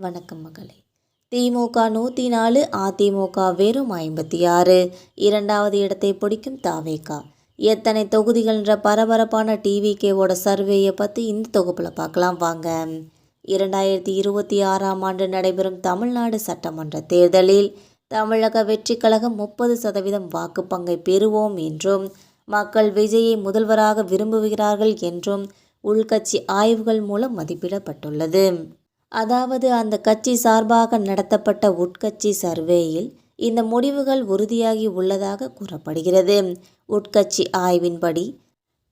வணக்கம் மகளே. திமுக 104, அதிமுக வெறும் 56. இரண்டாவது இடத்தை பிடிக்கும் தாவேகா. எத்தனை தொகுதிகள்ன்ற பரபரப்பான டிவிகேவோட சர்வேயை பற்றி இந்த தொகுப்பில் பார்க்கலாம் வாங்க. 2026ஆம் ஆண்டு நடைபெறும் தமிழ்நாடு சட்டமன்ற தேர்தலில் தமிழக வெற்றி கழகம் 30% வாக்கு பங்கை பெறுவோம் என்றும் மக்கள் விஜயை முதல்வராக விரும்புகிறார்கள் என்றும் உள்கட்சி ஆய்வுகள் மூலம் மதிப்பிடப்பட்டுள்ளது. அதாவது அந்த கட்சி சார்பாக நடத்தப்பட்ட உட்கட்சி சர்வேயில் இந்த முடிவுகள் உறுதியாகி உள்ளதாக கூறப்படுகிறது. உட்கட்சி ஆய்வின்படி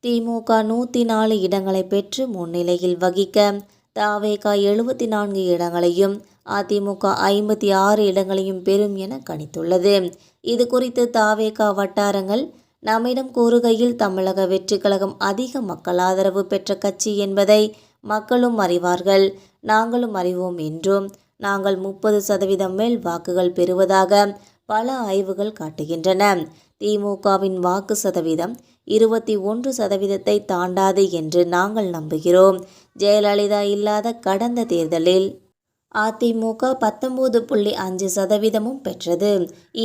திமுக 104 இடங்களை பெற்று முன்னிலையில் வகிக்க தாவேகா 74 இடங்களையும் அதிமுக 56 இடங்களையும் பெறும் என கணித்துள்ளது. இது குறித்து தாவேகா வட்டாரங்கள் நம்மிடம் கூறுகையில், தமிழக வெற்றி கழகம் அதிக மக்கள் ஆதரவு பெற்ற கட்சி என்பதை மக்களும் அறிவார்கள், நாங்களும் அறிவோம் என்றும் நாங்கள் 30% மேல் வாக்குகள் பெறுவதாக பல ஆய்வுகள் காட்டுகின்றன. திமுகவின் வாக்கு சதவீதம் 21% தாண்டாது என்று நாங்கள் நம்புகிறோம். ஜெயலலிதா இல்லாத கடந்த தேர்தலில் அதிமுக 19.5% பெற்றது.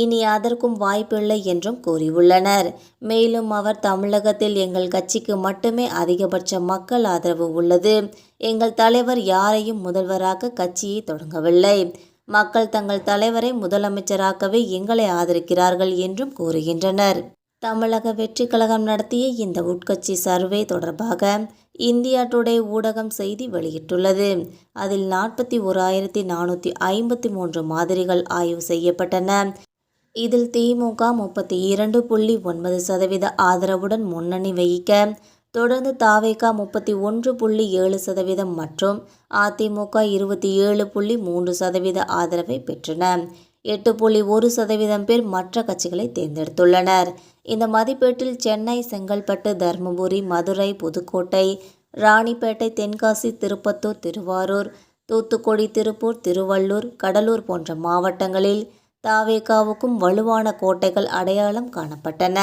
இனி அதற்கும் வாய்ப்பில்லை என்றும் கூறியுள்ளனர். மேலும் அவர், தமிழகத்தில் எங்கள் கட்சிக்கு மட்டுமே அதிகபட்ச மக்கள் ஆதரவு உள்ளது. எங்கள் தலைவர் யாரையும் முதல்வராக கட்சியை தொடங்கவில்லை. மக்கள் தங்கள் தலைவரை முதலமைச்சராக்கவே எங்களை ஆதரிக்கிறார்கள் என்றும் கூறுகின்றனர். தமிழக வெற்றி கழகம் நடத்திய இந்த உட்கட்சி சர்வே தொடர்பாக இந்தியா டுடே ஊடகம் செய்தி வெளியிட்டுள்ளது. அதில் 41,453 மாதிரிகள் ஆய்வு செய்யப்பட்டன. இதில் திமுக 32.9% ஆதரவுடன் முன்னணி வகிக்க, தொடர்ந்து தாவேகா 31.7% மற்றும் அதிமுக 27.3% ஆதரவை பெற்றன. 8.1% பேர் மற்ற கட்சிகளை தேர்ந்தெடுத்துள்ளனர். இந்த மதிப்பீட்டில் சென்னை, செங்கல்பட்டு, தர்மபுரி, மதுரை, புதுக்கோட்டை, ராணிப்பேட்டை, தென்காசி, திருப்பத்தூர், திருவாரூர், தூத்துக்குடி, திருப்பூர், திருவள்ளூர், கடலூர் போன்ற மாவட்டங்களில் தாவேகாவுக்கும் வலுவான கோட்டைகள் அடையாளம் காணப்பட்டன.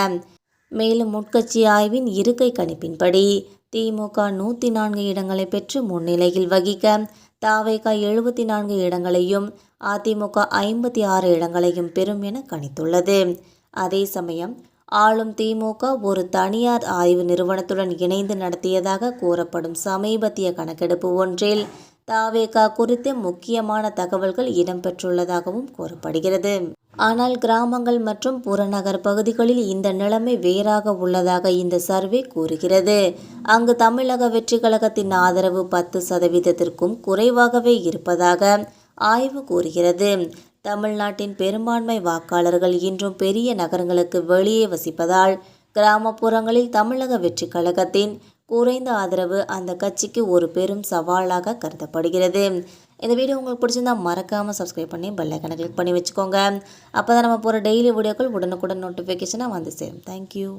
மேலும் உட்கட்சி ஆய்வின் இருக்கை கணிப்பின்படி திமுக 104 இடங்களை பெற்று முன்னிலையில் வகிக்க தாவேகா 74 இடங்களையும் அதிமுக 56 இடங்களையும் பெறும் என கணித்துள்ளது. அதே சமயம் ஆளும் திமுக ஒரு தனியார் ஆய்வு நிறுவனத்துடன் இணைந்து நடத்தியதாக கூறப்படும் சமீபத்திய கணக்கெடுப்பு ஒன்றில் தாவேகா குறித்து முக்கியமான தகவல்கள் இடம்பெற்றுள்ளதாகவும் கூறப்படுகிறது. ஆனால் கிராமங்கள் மற்றும் புறநகர் பகுதிகளில் இந்த நிலைமை வேறாக உள்ளதாக இந்த சர்வே கூறுகிறது. அங்கு தமிழக வெற்றி கழகத்தின் ஆதரவு 10%த்திற்கும் குறைவாகவே இருப்பதாக ஆய்வு கூறுகிறது. தமிழ்நாட்டின் பெரும்பான்மை வாக்காளர்கள் இன்றும் பெரிய நகரங்களுக்கு வெளியே வசிப்பதால் கிராமப்புறங்களில் தமிழக வெற்றி கழகத்தின் குறைந்த ஆதரவு அந்த கட்சிக்கு ஒரு பெரும் சவாலாக கருதப்படுகிறது. இந்த வீடியோ உங்களுக்கு பிடிச்சிருந்தா மறக்காமல் சப்ஸ்கிரைப் பண்ணி பெல் ஐகானை கிளிக் பண்ணி வச்சுக்கோங்க. அப்போ தான் நம்ம போகிற டெய்லி வீடியோக்கள் உடனுக்குடன் நோட்டிஃபிகேஷனாக வந்து சேரும். தேங்க்யூ.